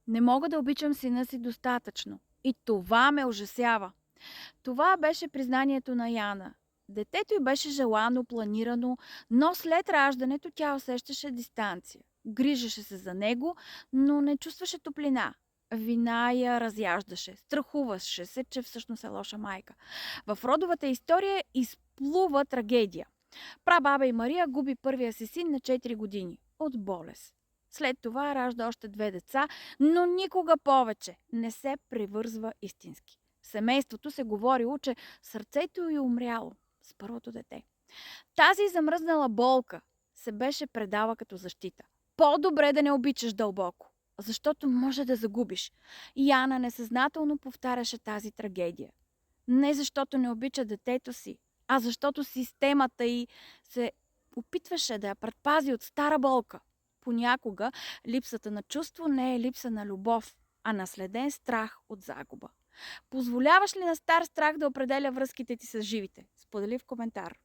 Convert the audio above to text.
Не мога да обичам сина си достатъчно. И това ме ужасява. Това беше признанието на Яна. Детето й беше желано, планирано, но след раждането тя усещаше дистанция. Грижеше се за него, но не чувстваше топлина. Вина я разяждаше. Страхуваше се, че всъщност е лоша майка. В родовата история изплува трагедия. Прабаба и Мария губи първия си син на 4 години от болест. След това ражда още 2 деца, но никога повече не се превързва истински. В семейството се говорило, че сърцето й е умряло с първото дете. Тази замръзнала болка се беше предала като защита. По-добре да не обичаш дълбоко, защото може да загубиш. Яна несъзнателно повтаряше тази трагедия. Не защото не обича детето си, а защото системата й се опитваше да я предпази от стара болка. Понякога липсата на чувство не е липса на любов, а наследен страх от загуба. Позволяваш ли на стар страх да определя връзките ти с живите? Сподели в коментар.